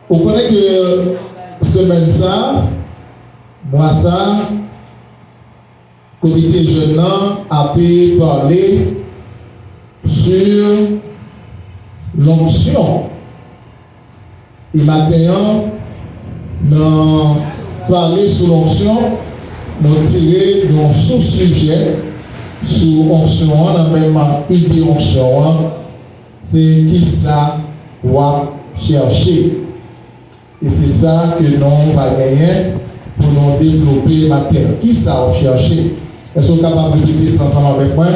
On connaît que semaine ça, moi ça, comité jeune a pu parler sur l'onction. Et maintenant, nous parler sur l'onction, nous tirer d'un sous-sujet sur onction, dans même idée onction, c'est qui ça va chercher. Et c'est ça que nous va gagner pour nous développer la terre. Qui ça va chercher? Est-ce que vous êtes capable de répéter ça ensemble avec moi?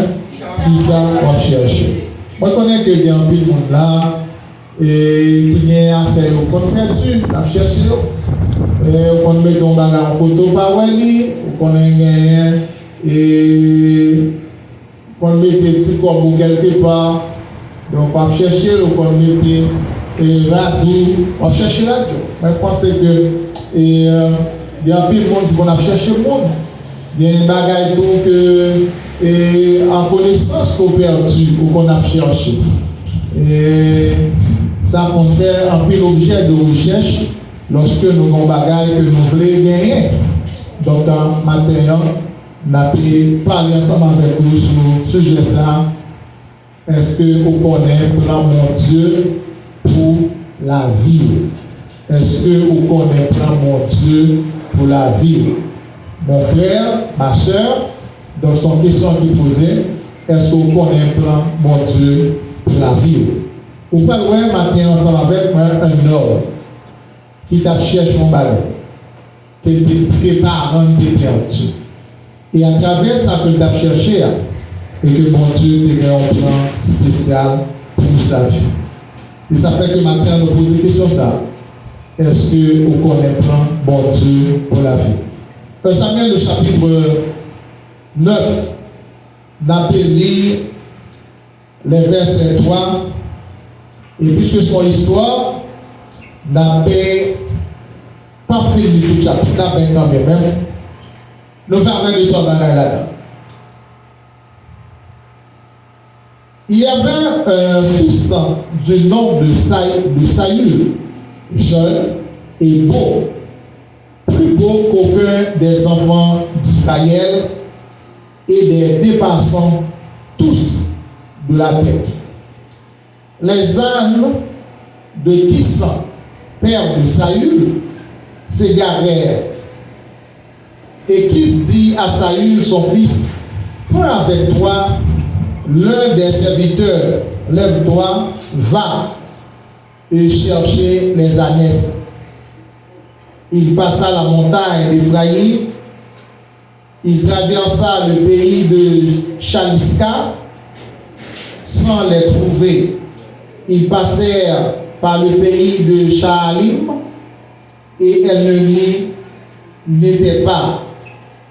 Qui ça va chercher? Moi, je connais qu'il y a un peu de monde là et qui a affaire au compte perdu, à chercher. On met ton bagage en photo par Wally, on connaît et on met des petits corbeaux quelque part. Donc, on va chercher, on met et radou, on va chercher là-dedans. Mais je pense que il y a plus de monde qui va chercher le monde. Il y a des bagages que en connaissance qu'on perdu ou qu'on a cherché. Et ça qu'on fait un peu l'objet de recherche lorsque nous avons des bagages que nous voulons gagner. Donc, maintenant, on a pu parler ensemble avec vous sur le sujet ça. Est-ce que vous connaissez le plan mon Dieu pour la vie? Est-ce que vous connaissez le plan mon Dieu pour la vie? Mon frère, ma soeur, dans son question qui posait, est-ce que vous connaissez le plan mon Dieu pour la vie? Vous pouvez voir matin ensemble avec moi un homme qui t'a cherché un balai, qui te prépare un perdu. Et à travers ça que tu as cherché, et que mon Dieu te donne un plan spécial pour sa vie. Et ça fait que matin nous posons question ça. Est-ce que vous connaissez le plan bon Dieu pour la vie? Samuel, le chapitre 9, n'a pas lire les versets 3. Et puisque c'est mon histoire, n'a pas fini tout le chapitre, là, ben quand même. Nous avons de temps là-dedans. Il y avait un fils du nom de Saül, jeune et beau, plus beau qu'aucun des enfants d'Israël et des dépassants tous de la tête. Les ânes de Kis, père de Saül, s'égarèrent. Et Kis dit à Saül, son fils, prends avec toi l'un des serviteurs, lève-toi, va et chercher les ânesses. Il passa la montagne d'Éphraïm, il traversa le pays de Chaliska sans les trouver. Ils passèrent par le pays de Shaalim et elles n'étaient pas.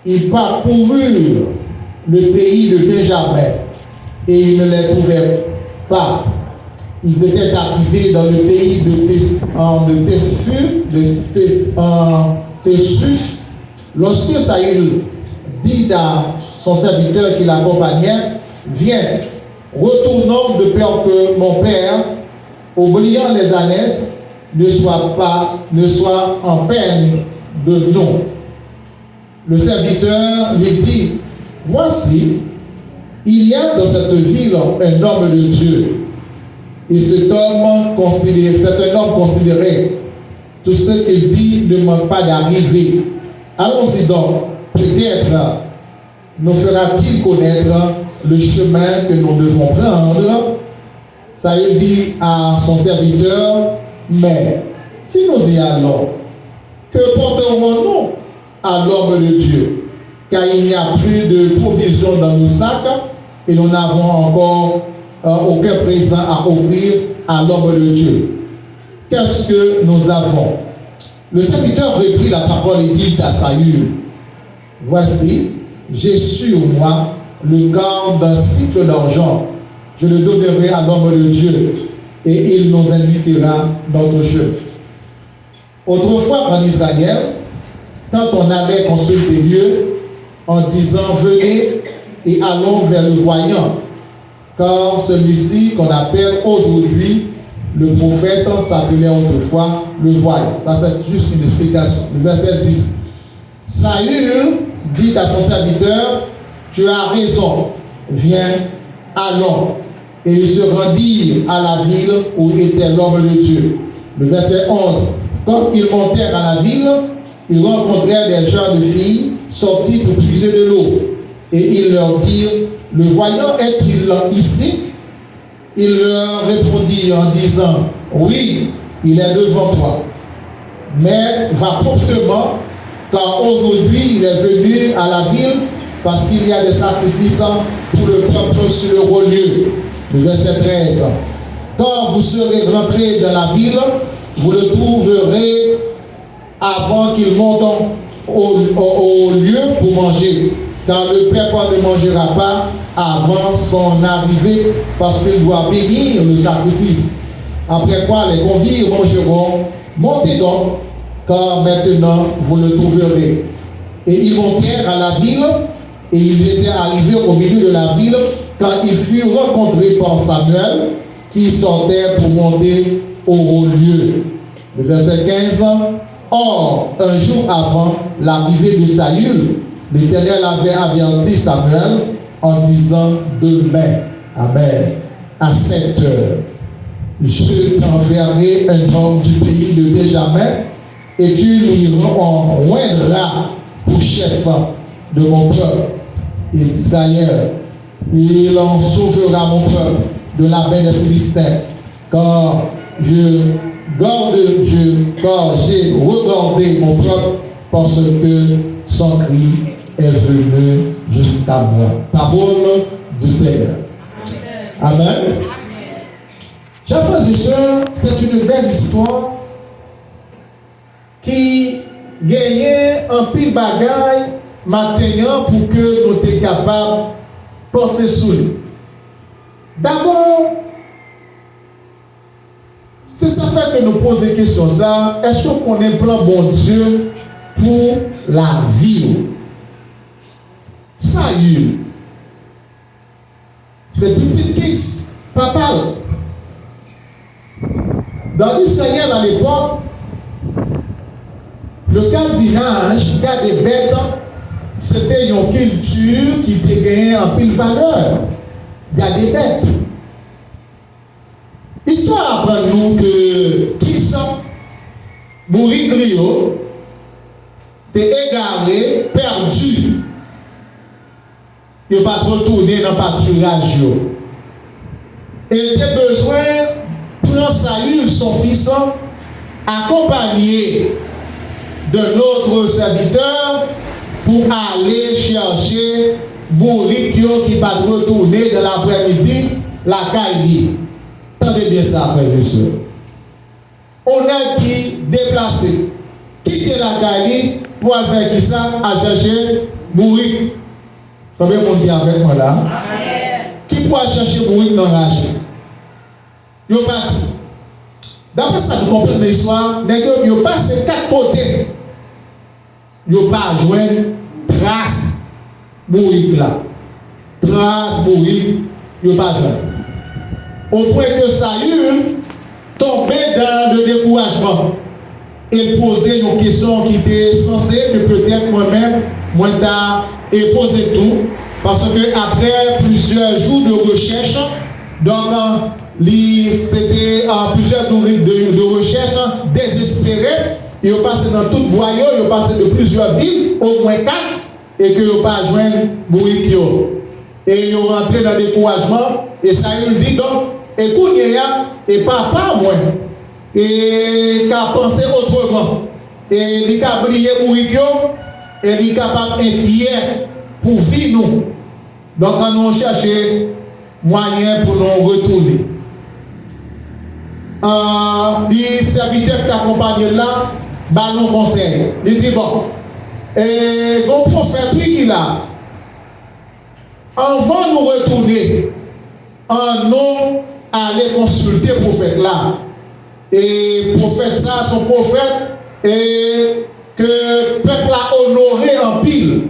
Ils parcoururent le pays de Benjamin et ils ne les trouvèrent pas. Ils étaient arrivés dans le pays de Tessus. Lorsque Saül dit à son serviteur qui l'accompagnait, viens, retournons de peur que mon père, oubliant les ânesses, ne soit en peine de nous. Le serviteur lui dit, voici, il y a dans cette ville un homme de Dieu. Et cet homme considéré. Tout ce qu'il dit ne manque pas d'arriver. Allons-y donc. Peut-être nous fera-t-il connaître le chemin que nous devons prendre. Saül dit à son serviteur, mais si nous y allons, que porterons-nous à l'homme de Dieu? Car il n'y a plus de provisions dans nos sacs et nous n'avons encore aucun présent à offrir à l'homme de Dieu. Qu'est-ce que nous avons? Le serviteur reprit la parole et dit à Saül, voici, j'ai sur moi le quart d'un cycle d'argent. Je le donnerai à l'homme de Dieu et il nous indiquera notre chemin. Autrefois en Israël, quand on allait consulter Dieu en disant venez et allons vers le voyant, car celui-ci qu'on appelle aujourd'hui le prophète s'appelait autrefois le voyant. Ça, c'est juste une explication. Le verset 10. Saül dit à son serviteur, tu as raison, viens, allons. Et ils se rendirent à la ville où était l'homme de Dieu. Le verset 11. Quand ils montèrent à la ville, ils rencontrèrent des jeunes filles sorties pour puiser de l'eau. Et ils leur dirent, le voyant est-il ici? Ils leur répondirent en disant, oui, il est devant toi. Mais va promptement, car aujourd'hui il est venu à la ville parce qu'il y a des sacrifices pour le peuple sur le haut lieu. Le verset 13. Quand vous serez rentrés dans la ville, vous le trouverez avant qu'il monte au lieu pour manger. Car le peuple ne mangera pas avant son arrivée, parce qu'il doit bénir le sacrifice. Après quoi, les convives mangeront. Montez donc, car maintenant vous le trouverez. Et ils montèrent à la ville, et ils étaient arrivés au milieu de la ville, quand ils furent rencontrés par Samuel, qui sortait pour monter au haut lieu. Le verset 15. Or, un jour avant l'arrivée de Saül, l'Éternel avait averti Samuel en disant, demain, amen, à 7 heures, je t'enverrai un homme du pays de Benjamin, et tu lui oindras pour chef de mon peuple Israël. Il en sauvera mon peuple de la main des Philistins, car j'ai regardé mon peuple parce que son cri est venu jusqu'à moi. Parole du Seigneur. Amen. Amen. Chers frères et sœurs, c'est une belle histoire qui gagnait un pile bagaille maintenant pour que nous soyons capables de penser sur lui. D'abord, c'est ça fait que nous posons des questions. Est-ce qu'on connaît le plan bon Dieu pour la vie? Saül, c'est petit fils, papa. Dans l'Israël à l'époque, le gardiennage, garder des bêtes, c'était une culture qui était gagnée en pile valeur. Garder des bêtes. L'histoire apprend nous que qui sont mourir Clio, t'es égaré, perdu. Il ne va pas retourner dans le pâturage. Et il a besoin pour saluer son fils, accompagné de notre serviteur pour aller chercher mourir qui va retourner dans l'après-midi la caille. Attendez bien ça, frères et sœurs. On a qui déplacé, quitter la caille pour aller faire qui ça, à chercher mourir. Combien de monde vient avec moi là? Amen. Qui pourra chercher mourir dans la rage? Ils sont partis. D'après ça, nous comprenons l'histoire. Ils ont passé 4 côtés. Ils n'ont pas joué trace mourir là. Trace mourir, ils n'ont pas joué. Au point que Saül tombait dans le découragement. Il posait une question qui était censée que peut-être moi-même, moi tard, et poser tout. Parce que après plusieurs jours de recherche, donc c'était plusieurs jours de recherche désespérés. Ils ont passé dans toute voyage, ils ont passé de plusieurs villes, au moins 4, et qu'ils n'ont pas joint Bourikio. Et ils ont rentré dans le découragement, et Saül dit donc, écoute, et papa, moi, et qu'a pensé autrement, et il a brillé Bourikio, et il est capable d'inquiéter pour vivre nous. Donc, nous cherchons moyen pour nous retourner. Les serviteurs qui t'accompagnent là, bah nous conseil. Il dit bon, et mon prophète qui là, avant de nous retourner, nous aller consulter le prophète là. Et prophète ça, son prophète, et que le peuple a honoré en pile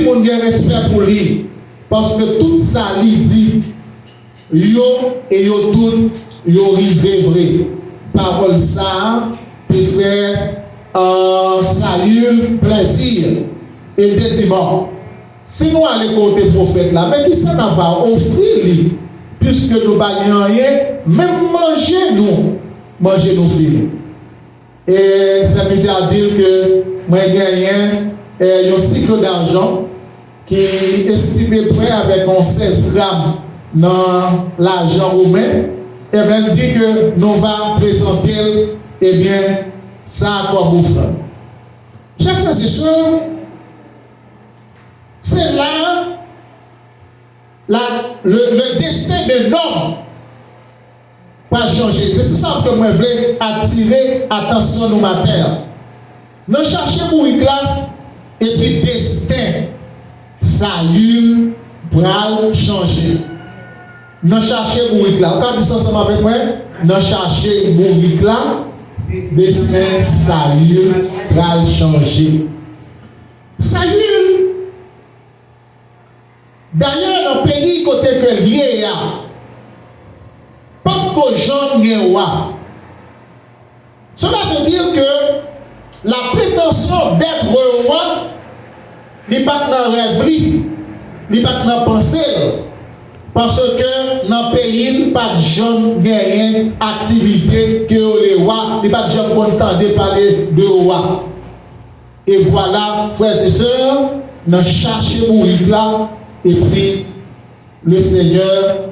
mon respect pour lui, parce que tout ça lui dit yo et yo tout yo rivé vrai. Parole ça, te fait salut, plaisir. Et te dit, bon, si nous allons côté prophète là, mais qui ça va offrir lui, puisque nous n'avons rien, même manger nos filles. Et ça veut dire que moi j'ai gagné un cycle d'argent qui est estimé près avec 16 grammes dans l'argent roumain. Et bien, dit que nous allons présenter, eh bien, ça comme offre. Chers frères et sœurs, c'est là le destin de l'homme va changer. C'est ça que moi je voulais attirer attention de ma terre. Nous cherchons pour là et puis destin, salut, pour changer. Nous cherchons pour là. Quand tu ensemble avec moi, nous cherchons pour là, destin, salut, pour changer. Salut. D'ailleurs, dans le pays côté que lié pas que Jean n'est roi. Cela veut dire que la prétention d'être roi n'est pas dans le rêve, n'est pas dans la pensée. Parce que dans le pays, pas de gens qui activité que les rois, n'est pas de gens content de parler de roi. Et voilà, frères et sœurs, nous cherchons mourir là. Et puis, le Seigneur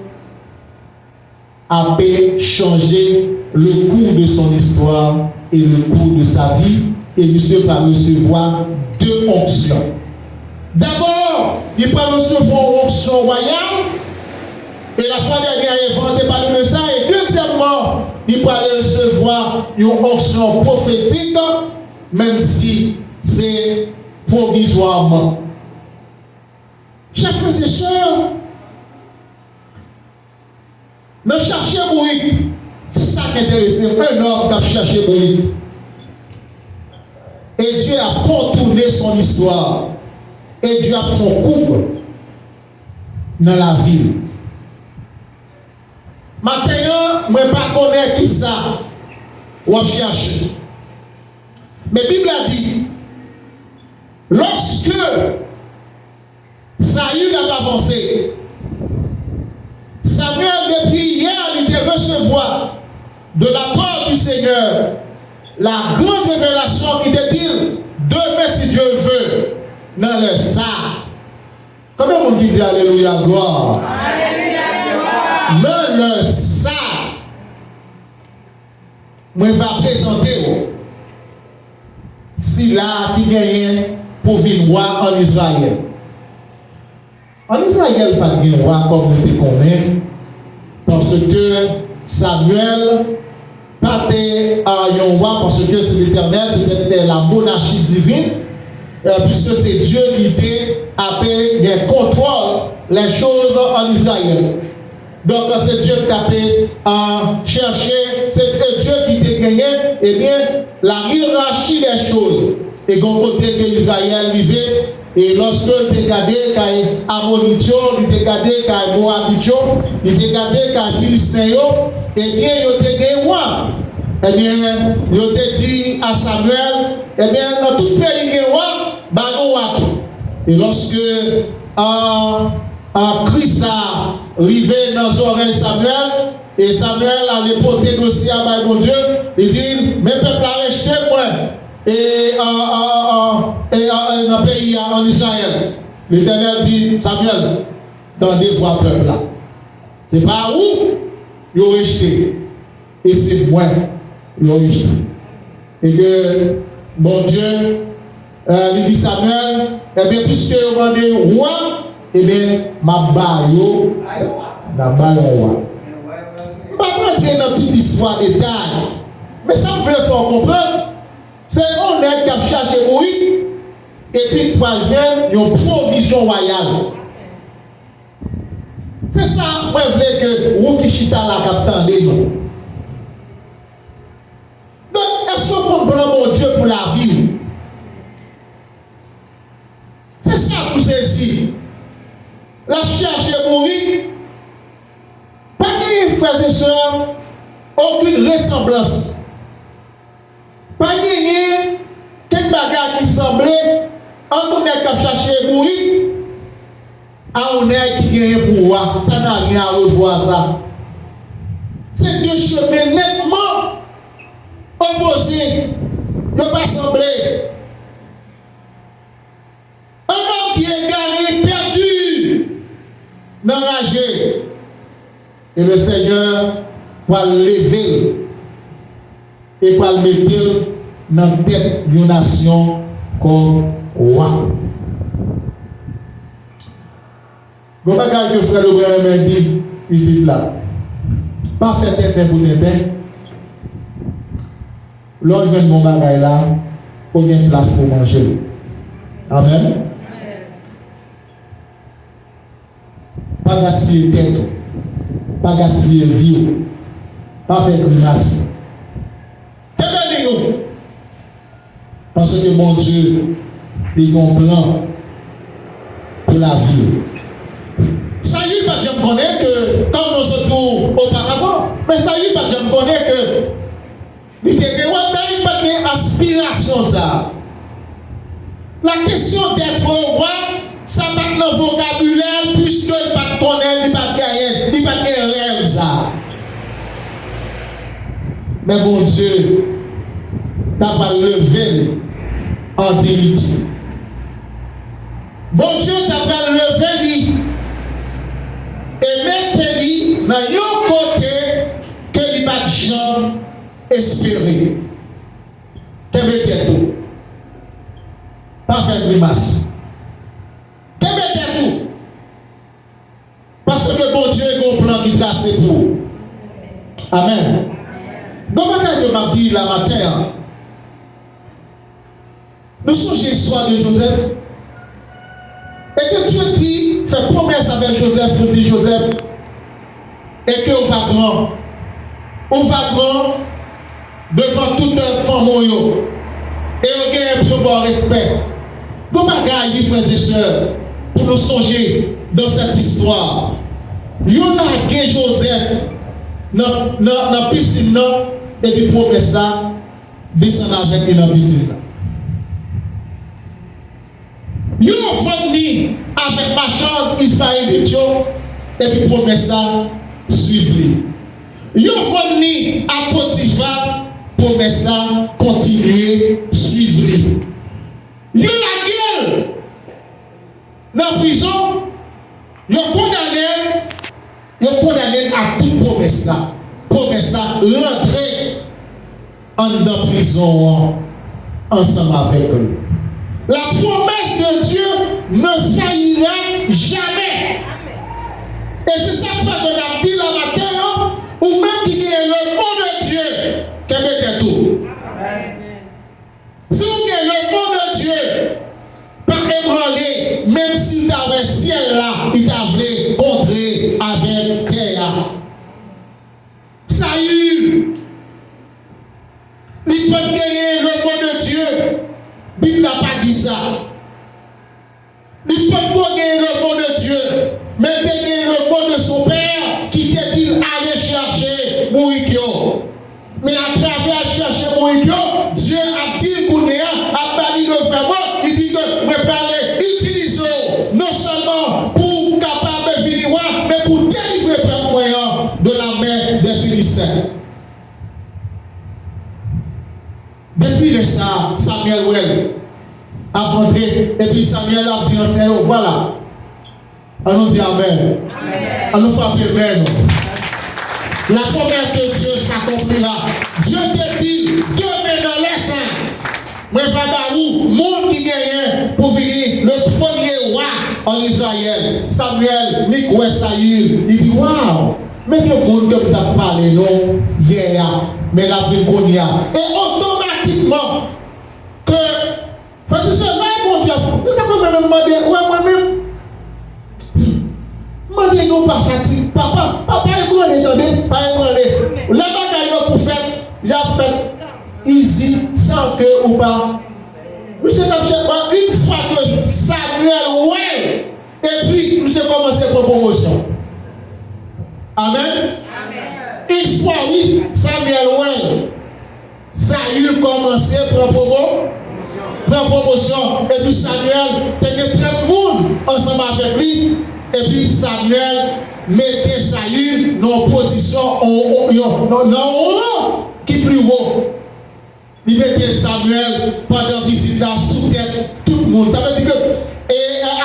a pu changer le cours de son histoire et le cours de sa vie. Et Dieu va recevoir 2 onctions. D'abord, il va recevoir une onction royale. Et la fois dernière, il va parler de ça. Et deuxièmement, il va recevoir une onction prophétique, même si c'est provisoirement. Chers frères et sœurs, nous cherchons Moïse. C'est ça qui est intéressant. Un homme qui a cherché Moïse. Et Dieu a contourné son histoire. Et Dieu a fait un couple dans la ville. Maintenant, je ne pas connaître qui ça. Ou à chercher. Mais la Bible a dit, lorsque Saül a avancé. Samuel, depuis hier, il était recevoir de la part du Seigneur la grande révélation qui était dit demain, si Dieu veut, dans le ça. Combien de monde qui dit Alléluia, gloire? Alléluia, gloire. Dans le ça, moi, je vais présenter si là qui gagne pour venir voir en Israël. En Israël, pas de roi comme nous le connaissons, parce que Samuel pas un roi, parce que c'est l'Éternel, c'était la monarchie divine, puisque c'est Dieu qui était appelé des contrôle les choses en Israël. Donc c'est Dieu qui a cherché, c'est Dieu qui t'a gagné, eh bien, la hiérarchie des choses. Et quand côté que Israël vivait, et lorsque tu as regardé qu'il Amonitio, tu as regardé qu'il Moabitio, tu as regardé qu'il Philistéo, eh bien, il a gagné roi. Eh bien, il a dit à Samuel, eh bien, dans tout pays, il y a roi, bah, et lorsque Christ a arrivé dans les oreilles Samuel, et Samuel a l'époté aussi à mon Dieu, il dit, mes peuples a rejeté moi. Et dans le pays en Israël, l'Éternel dit, Samuel, tendez voir peuple là. C'est pas où ils ont rejeté. Et c'est moi ils ont rejeté. Et que, mon Dieu, il dit Samuel, eh bien, puisque vous demandez roi, eh bien, ma baille, la baille roi. Je ne vais pas entrer dans toute l'histoire détail. Mais ça me fait fort comprendre. C'est on est qui a cherché Moïse et puis troisième, une provision royale. C'est ça, moi je voulais que Wukishita la capitaine des noms. Donc, est-ce qu'on comprend mon Dieu pour la vie? C'est ça pour ceci. La chercher Moïse, pas de frères et sœurs, aucune ressemblance. Pas gagné quelques bagages qui semblaient entre on est qui chercher mourir à on est qui gagne pouvoir. Ça n'a rien à revoir ça. C'est deux chemins nettement opposés. Ne pas sembler. Un homme qui est égaré, perdu, enragé. Et le Seigneur va le lever et va le mettre dans la tête d'une nation comme roi. Vous voyez que le frère Abraham dit ici là. Pas faire tête pour tête. L'autre vient de mon bagage là, il y a une place pour manger. Amen. Pas gaspiller tête, pas gaspiller vie, pas faire grimace. Parce que mon Dieu, il a un plan pour la vie. Ça y est, je me connais que, comme nous sommes auparavant, mais ça y est, je me connais que, il y a pas d'aspiration ça. La question d'être roi, ça va dans le vocabulaire, puisque il n'y a pas de connaître, il n'y a pas de gagner, il n'y a pas de rêve ça. Mais mon Dieu, tu n'as pas levé en dignité. Bon Dieu t'a pas levé et maintenant dans un côté que il pas de gens espérer. Qu'est-ce que tout? Pas faire grimace. Qu'est-ce que tout? Parce que bon Dieu a un plan qui trace pour. Amen. Donc, je m'a dit la matin, nous sommes l'histoire de Joseph. Et que Dieu dit, fait promesse avec Joseph pour dire Joseph, et qu'on va grand. On va grand devant toute femme et on gagne un plus bon respect. Donc, bagaille, frères et sœurs, pour nous songer dans cette histoire. Yon a gagné Joseph dans la piscine, et puis promesse ça, descend avec lui dans la piscine. Yon venu avec ma chambre Israël et puis promesse ça, suivre. Yon venu à Potiphar, promesse ça, continuer, suivre. Yon la gueule dans la prison, yon condamné à toute promesse là. Promesse là, rentrer en dans prison ensemble avec lui. La promesse de Dieu ne faillira jamais. Et c'est ça que nous avons dit la matin, ou même qui est le mot de Dieu, qu'elle met tout. Si vous avez le mot de Dieu, pas ébranler, même si tu avais le ciel là, il t'avait contré avec terre. Ça y est. Il peut gagner le mot de Dieu. La Bible n'a pas dit ça. Il peut gagner le mot de Dieu. Mais gagner le mot de son père qui t'a dit aller chercher Moïkio. Mais à travers chercher Moïkio, Dieu a dit qu'on est à parler de vraiment. Il dit que me parler, utilisons non seulement pour capable de venir, mais pour délivrer peuple moyen de la main des Philistins. Depuis ça, Samuel Well a montré, et puis Samuel a dit en voilà. On nous dit Amen. On nous frappe Amen. La promesse de Dieu s'accomplira. Dieu te dit, demain dans les saints, mais Fabarou, monde qui gagne pour venir le premier roi en Israël. Samuel, Nicolas Saïl, il dit waouh, mais le monde que tu as parlé, non, hier, mais la vie qu'on y a. Et automatiquement, que, parce que c'est vrai, mon Dieu, nous avons même demandé, ouais, moi-même, demandez-nous pas fatigué. Papa est bon, attendez, pas ébranlé. La bagaille pour faire, il a fait easy, sans que ou pas. Monsieur une fois que Samuel, ouais, et puis, monsieur commence pour promotion. Amen. Une fois, oui, Samuel, ouais. Saül commençait à prendre promotion. Et puis Samuel, tenait très monde ensemble avec lui. Et puis Samuel mettait Saül dans une position qui plus haut. Il mettait Samuel pendant la visite là sous tête tout le monde. Ça veut dire que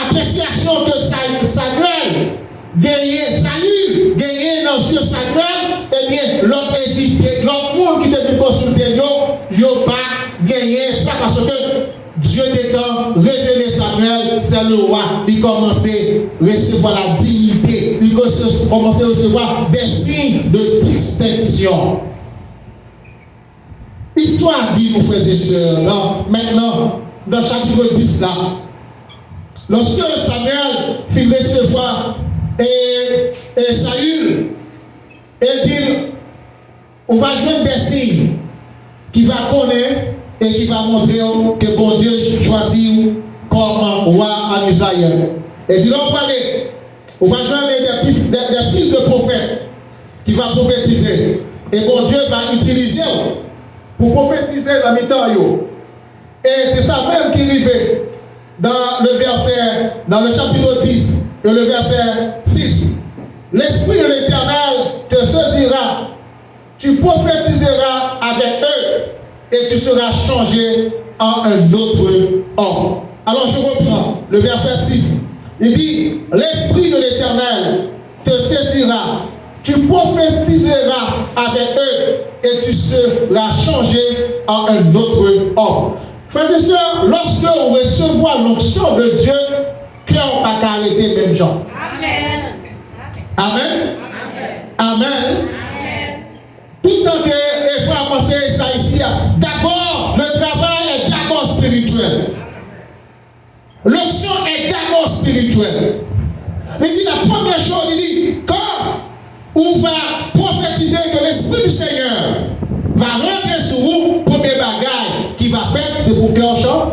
l'appréciation que Samuel gagnait, Saül gagnait dans ce Samuel, eh bien l'autre invité, l'autre monde qui était venu consulter, il n'a pas gagné ça parce que Dieu t'étant révélé Samuel, c'est le roi. Il commençait à recevoir la dignité, il commençait à recevoir des signes de distinction. Histoire dit, mes frères et sœurs, maintenant, dans le chapitre 10 là, lorsque Samuel fit recevoir et Saül, il dit, on va jouer des signes qui va connaître et qui va montrer que bon Dieu choisit comme roi en Israël. Et dit, on va jouer des fils de prophètes qui va prophétiser. Et bon Dieu va utiliser pour prophétiser la mi-temps. Et c'est ça même qui arrive dans le chapitre 10 et le verset 6. L'Esprit de l'Éternel te saisira, tu prophétiseras avec eux et tu seras changé en un autre homme. Alors je reprends le verset 6. Il dit, l'Esprit de l'Éternel te saisira, tu prophétiseras avec eux et tu seras changé en un autre homme. Frères et sœurs, lorsque on recevra l'onction de Dieu, cœur n'a qu'à arrêter même gens. Amen. Amen. Amen. Tout le temps que les frères pensent ça ici, d'abord, le travail est d'abord spirituel. L'onction est d'abord spirituelle. Il dit la première chose, il dit, quand on va prophétiser que l'Esprit du Seigneur va rentrer sur vous, premier bagage qui va faire, c'est pour que cœur change.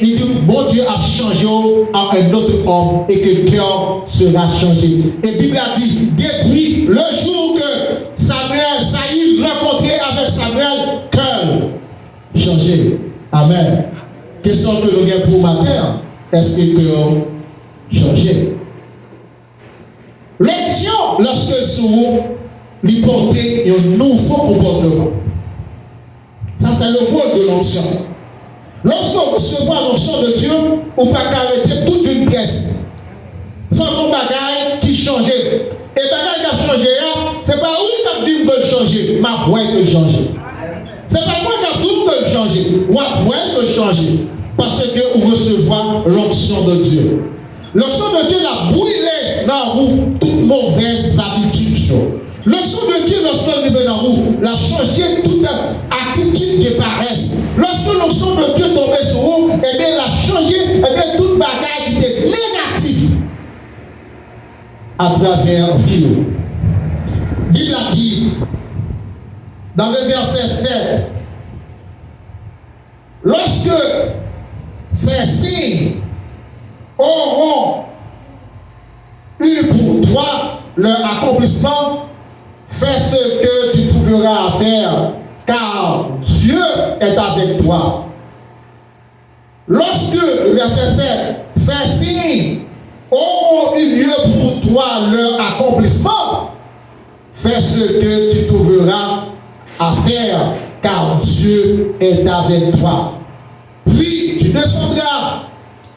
Il dit, bon Dieu a changé en un autre homme et que le cœur sera changé. Et la Bible a dit, depuis le jour que Saül rencontrait avec Samuel, cœur changé. Amen. Question que nous avons pour matin, est-ce que le cœur changé? L'action, lorsque vous lui portez un nouveau comportement. Ça, c'est le rôle de l'onction. Lorsqu'on reçoit l'onction de Dieu, on ne peut pas arrêter toute une pièce. Sans mon bagage qui changeait. Et le bagage qui a changé, ce n'est pas où qui a dit que changer, ma voix peut changer. Ce n'est pas moi qui a dit que changer, ma voix peut changer. Parce que vous recevez l'onction de Dieu. L'onction de Dieu l'a brûlé dans vous toutes mauvaises habitudes. L'onction de Dieu, lorsqu'elle arrive dans vous, l'a changé toute attitude de paresse. Lorsque l'onction de Dieu tombait sur vous, eh bien, l'a changé, eh bien, toute bagaille qui était négative à travers vous. Bible a dit, dans le verset 7, lorsque ces signes auront eu pour toi leur accomplissement, fais ce que tu trouveras à faire, car Dieu est avec toi. Lorsque, le verset 7, ces signes auront eu lieu pour toi leur accomplissement, fais ce que tu trouveras à faire, car Dieu est avec toi. Puis tu descendras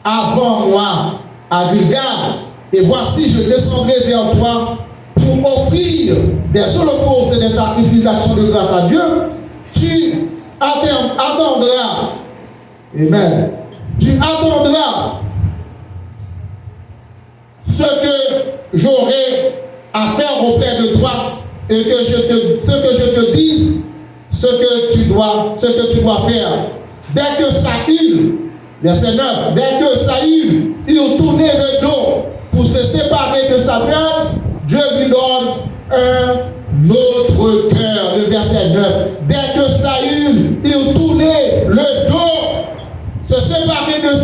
avant moi à Gilgal, et voici je descendrai vers toi pour offrir des holocaustes et des sacrifices d'action de grâce à Dieu. Tu attendras, amen, tu attendras ce que j'aurai à faire auprès de toi et que ce que je te dise, ce que tu dois faire. Dès que Saül, verset 9, dès que Saül eut tourné le dos pour se séparer de Samuel, Dieu lui donne un autre cœur. Le verset 9, dès que Saül eut tourné le dos, se séparer de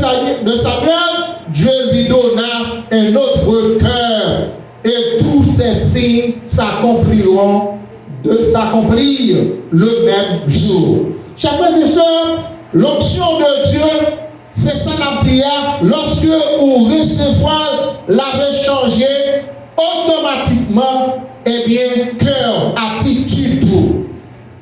Samuel, Dieu lui donna un autre cœur. Et tous ces signes s'accompliront s'accomplir le même jour. Chers frères et sœurs, l'onction de Dieu, c'est ça la dit, lorsque vous recevoir l'avez changé, automatiquement, eh bien, cœur, attitude,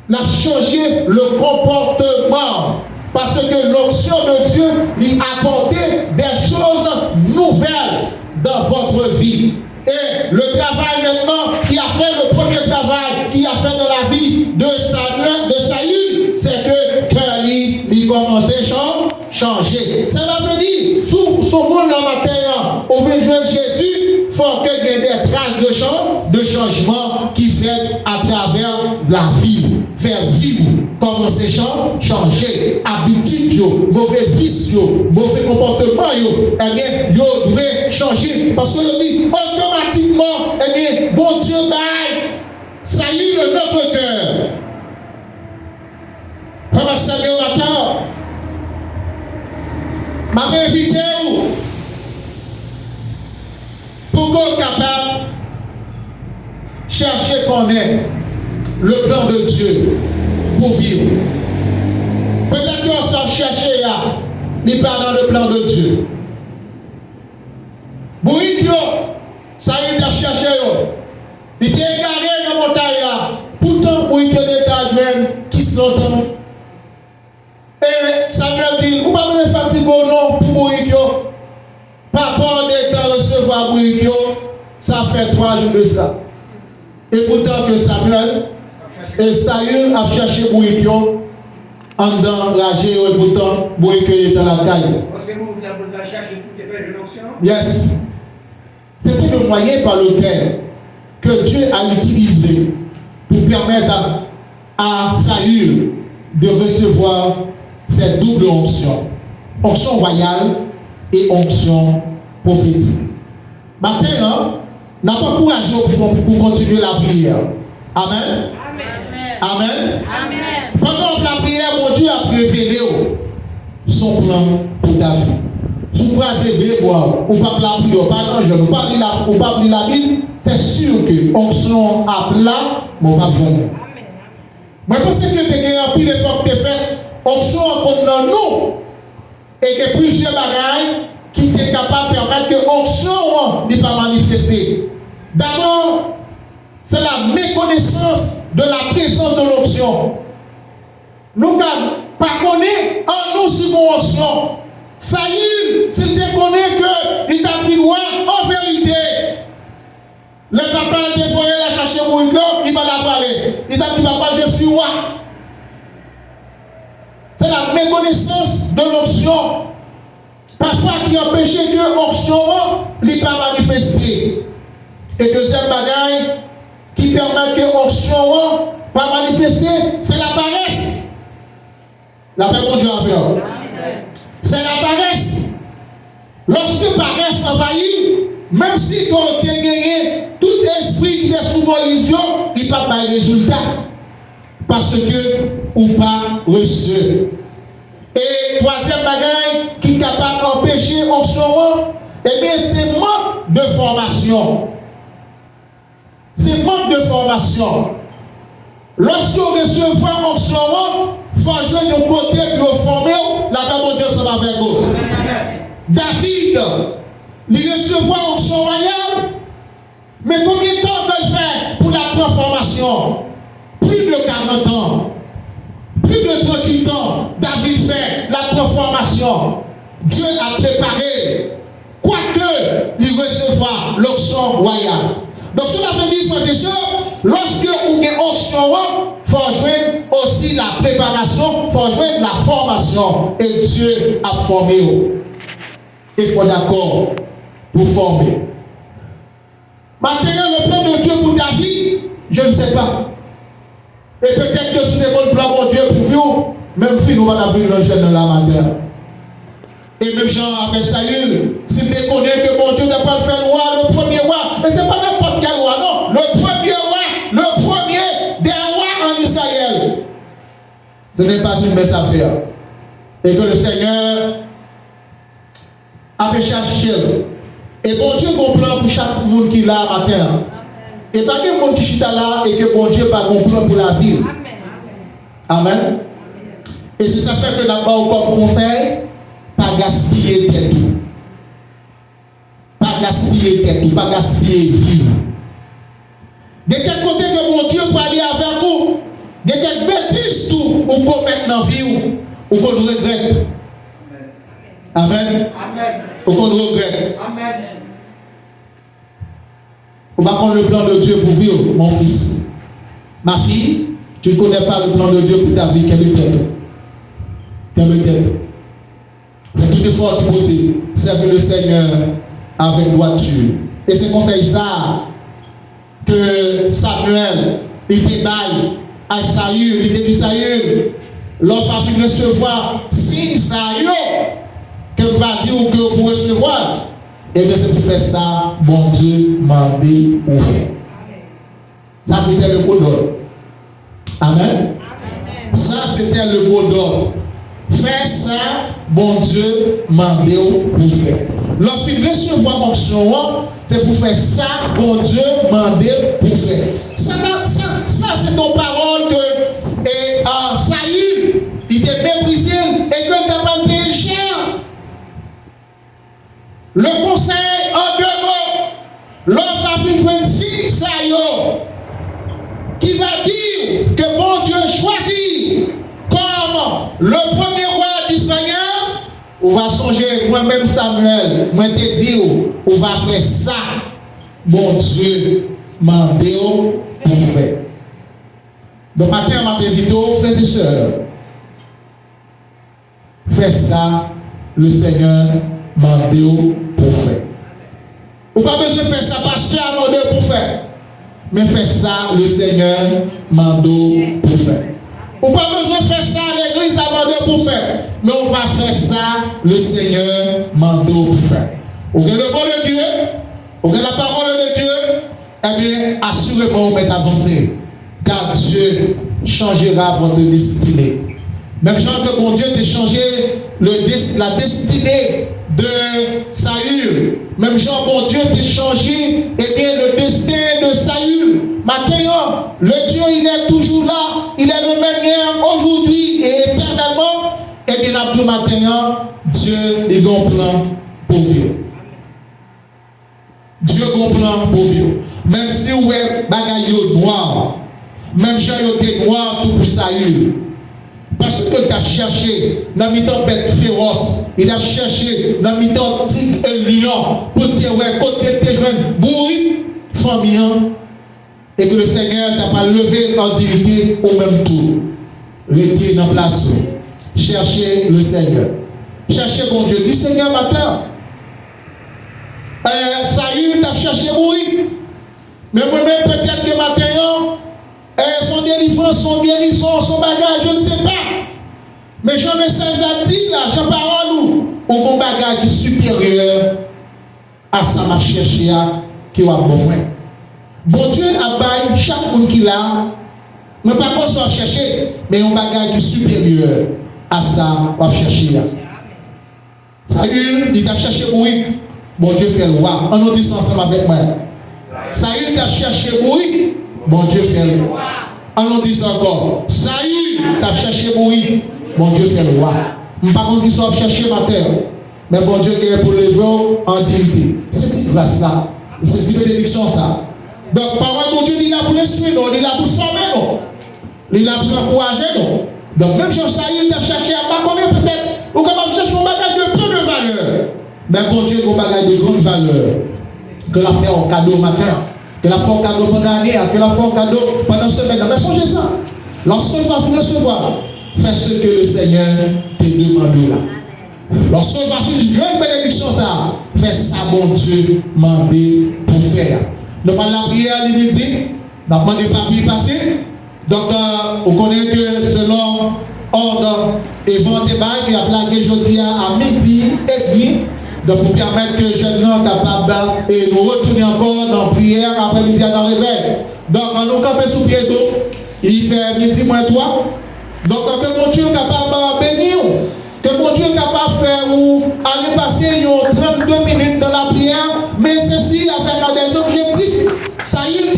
l'a changé le comportement. Parce que l'onction de Dieu lui apportait des choses nouvelles dans votre vie. Et le travail maintenant qui a fait, le premier travail qui a fait dans la vie de Saül, c'est que cœur lui commençait à changer. Cela veut dire, tout ce monde dans la terre, au vu de Jésus, il faut qu'il y ait des traces de changement qui fait à travers la vie. Faire vivre, commencer à changer, habitude, mauvais vices, mauvais comportement, eh bien, vous devez changer. Parce que je dis, automatiquement, eh bien, bon Dieu baille, salut notre cœur. Frère Samuel matin, m'a invité pour qu'on soit capable de chercher qu'on est le plan de Dieu pour vivre. Peut-être qu'on s'en chercher là, mais pas dans le plan de Dieu. Bourrique, ça y est, cherché. Il était égaré dans la montagne là. Pourtant, Bourrique d'état jeune, qui se l'entend. Et Samuel dit, vous ne pouvez pas fatiguer non pour Bourrique. Pas peur d'état recevoir Bourrique, ça fait 3 jours de cela. Et pourtant que Samuel et Saül a cherché Bourrique en dans la géo et pourtant Bourrique est dans la caille. Yes. C'était le moyen par lequel que Dieu a utilisé pour permettre à Saül de recevoir cette double onction. Onction royale et onction prophétique. Maintenant, n'a pas courage pour continuer la prière. Amen. Amen. Amen. Pendant la prière, mon Dieu a révélé son plan pour ta vie. Si vous croisez les bois, ou pas la prière, pas l'ange, ou pas la Bible, c'est sûr que onction à plat, mon pas jamais. Moi, je pense que tu as rempli l'effort que tu as fait, onction comme dans nous, et que plusieurs bagailles qui sont capables de permettre que l'onction n'est pas manifestée. D'abord, c'est la méconnaissance de la présence de l'onction. Nous ne pas connaître en nous sur mon onction. Saül, s'il te connaît qu'il t'a pris loin, en vérité, le papa a dévoré la chercher pour lui, il va la parler. Il t'a dit, papa, je suis roi. C'est la méconnaissance de l'onction. Parfois, qui empêchait que l'onction n'est pas manifestée. Et deuxième bagaille qui permet que l'onction pas manifester, c'est la paresse. La paix mon Dieu en fait. C'est la paresse. Lorsque paresse envahit, même si tu as gagné tout esprit qui est sous collision, il n'y a pas de résultat. Parce que ou pas reçu. Et troisième bagaille qui est capable d'empêcher l'onction, eh bien c'est manque de formation. C'est manque de formation. Lorsque vous recevez l'onction, il faut jouer de côté pour former, la paix de Dieu, ça va faire vous. David, il recevait l'onction royale, mais combien de temps il fait pour la transformation? Plus de 40 ans. Plus de 38 ans, David fait la transformation. Dieu a préparé, quoique il recevra l'onction royale. Donc, cela veut dire, frères et sœurs, lorsque vous avez onction, il faut jouer aussi la préparation, il faut jouer la formation. Et Dieu a formé. Il faut d'accord pour former. Maintenant, le plan de Dieu pour ta vie, je ne sais pas. Et peut-être que c'est le plan de Dieu pour vous, même si nous allons appeler le jeune dans la matière. Et même Jean avec Saül, s'il te connaît que mon Dieu n'a pas fait roi, le premier roi, mais ce n'est pas n'importe quel roi, non, le premier roi, le premier des rois en Israël. Ce n'est pas une mince affaire. Et que le Seigneur avait cherché. Et mon Dieu, mon plan pour chaque monde qui l'a matin. Et pas que mon qui chita là et que bon Dieu pas bon plan pour la vie. Amen. Et c'est ça fait que là-bas, comme conseil, pas gaspiller tête tout. Pas gaspiller tête tout, pas gaspiller vie. De quel côté que mon Dieu peut aller avec vous, de quelle bêtise tout, ou qu'on mette dans la vie, ou qu'on regrette. Amen. Ou qu'on regrette. Amen. On va prendre le plan de Dieu pour vivre, mon fils. Ma fille, tu ne connais pas le plan de Dieu pour ta vie, quel est-il? Quel est-il? Fais tout effort qui possible, servez le Seigneur avec droiture. Et c'est conseil ça que Samuel, il te baille à Saül, il te dit Saül, lorsqu'il va recevoir signe Saül, que va dire que pour recevoir, et bien c'est pour faire ça, bon Dieu m'a dit pour faire. Ça c'était le mot d'ordre. Amen. Ça c'était le mot d'ordre. Faire ça, bon Dieu m'a dit pour faire. Lorsqu'il recevoir onction, c'est pour faire ça, bon Dieu m'a dit pour faire. Ça c'est ton parole que Saül, il était méprisé et que tu n'as pas été cher. Le conseil en deux mots, lorsqu'il fait signe Saül, qui va dire que bon Dieu choisit comme le premier roi d'Israël, on va songer, moi-même Samuel, moi te dire, on va faire ça, bon Dieu m'a dit pour faire. Donc matin, ma invité, frères et sœurs, fais ça, le Seigneur m'a dit pour faire. Ou pas besoin de faire ça, pasteur m'a dit pour faire. Mais fais ça, le Seigneur m'a dit pour faire. On n'a pas besoin de faire ça, l'église a demandé pour faire. Mais on va faire ça, le Seigneur m'a dit pour faire. Vous avez le mot de Dieu, vous avez la parole de Dieu, eh bien, assurément, vous êtes avancé. Car Dieu changera votre destinée. Même genre que mon Dieu t'a changé la destinée de Saül. Même genre, mon Dieu t'a changé bien, le destin de Saül. Maintenant, le Dieu, il est toujours là. Il est le même hier, aujourd'hui et éternellement. Et bien, après maintenant, Dieu est un plan pour vous. Dieu a un plan pour vous. Même si vous êtes bagaille noir, même si vous êtes noir tout pour Saül. Parce que tu as cherché dans le temps bête féroce, il a cherché dans le temps tigre et lion pour te voir côté tes jeunes bruit, famille, et que le Seigneur t'a pas levé en dignité au même tour. Restez dans la place. Cherchez le Seigneur. Cherchez mon Dieu. Dis Seigneur matin. Saül t'a cherché bruit. Mais moi-même peut-être que matin, son délivrance, son guérison, son bagage, je ne sais pas. Mais j'ai un message là dit là, j'ai parole ou mon bagage supérieur à ça m'a cherché qui va bon. Bon Dieu a baillé chaque monde qui l'a, mais pas qu'on soit chercher, mais un bagage supérieur à ça va chercher. Saül, il t'a cherché oui. Bon Dieu fait le roi. En nous disant ensemble avec moi. Saül t'a cherché oui. Bon Dieu fait le roi. En nous disant encore, Saül t'a cherché oui. Bon Dieu fait le roi. Par contre, ils sont chercher ma terre. Mais bon Dieu est pour lever en dignité. C'est cette grâce-là. C'est cette bénédiction ça. Donc, parole de Dieu, il est là pour l'instruire, il est là pour former, il est là pour encourager. Donc, même si Saül t'a cherché à pas connaître peut-être, ou capable de chercher un bagage de peu de valeur. Mais bon Dieu, un bagage de grande valeur. Que la fait en cadeau matin. Que la fait en cadeau pendant l'année, que la fait en cadeau pendant la semaine. Mais songez ça. Lorsque tu vas recevoir, fais ce que le Seigneur te demande là. Lorsque tu vas faire une bénédiction, ça, fais ça, bon Dieu, demandé pour faire. Nous parlons de la prière à midi, nous avons demandé papier passé. Donc, on connaît que selon ordre et vente et bail, il y a plaqué jeudi à midi et demi. Donc, pour permettre que les jeunes soient capables et nous retourner encore dans la prière après-midi dans le réveil. Donc, on nous campe sous pied d'eau. Il fait midi moins 3. Donc, que mon Dieu est capable de bénir, que mon Dieu est capable de faire ou aller passer 32 minutes dans la prière, mais ceci avec des objectifs. Ça y est,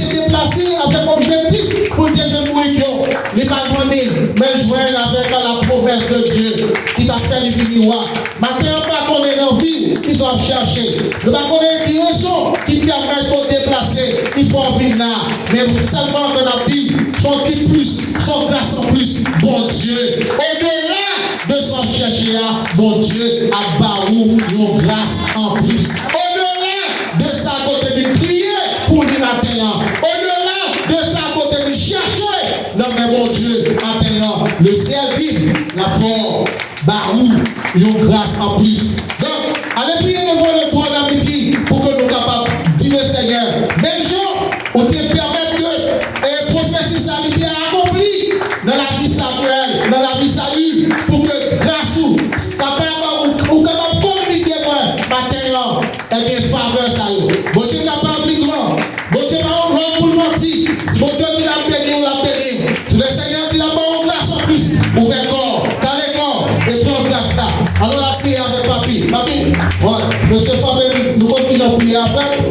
attendez, mais joindre avec la promesse de Dieu qui t'a fait les miroirs. Maintenant, pas qu'on est dans la vie qui sont cherchés. Ne pas connaître qui raison qui permettent de déplacer. Il faut en venir là. Mais seulement qu'on a dit, son petit plus, son grâce en plus, bon Dieu. Au-delà de son chercher, bon Dieu a barou une grâce en plus. Au-delà de ça, côté de prier pour lui matin. Au-delà de ça, côté de chercher, non mais bon Dieu, matin, le ciel dit, la force, barou, une grâce en plus. Donc, allez prier devant le trône d'amitié pour que nous soyons capables de dire Seigneur, même jour, on te permet que prophétie salutaire accomplie dans la vie sacrée, dans la vie salut, pour que grâce ou capable de communiquer matin, et bien faveur ça y est. Bon Dieu capable de grand. Bon Dieu pas l'homme pour mentir. Si bon Dieu dit la paix, on la paix. Si le Seigneur dit la bonne grâce en plus, ouvert corps, carré corps, et prends grâce là. Alors la prière avec papi. Papi, ouais, monsieur Fabien, nous continuons à prier à faire.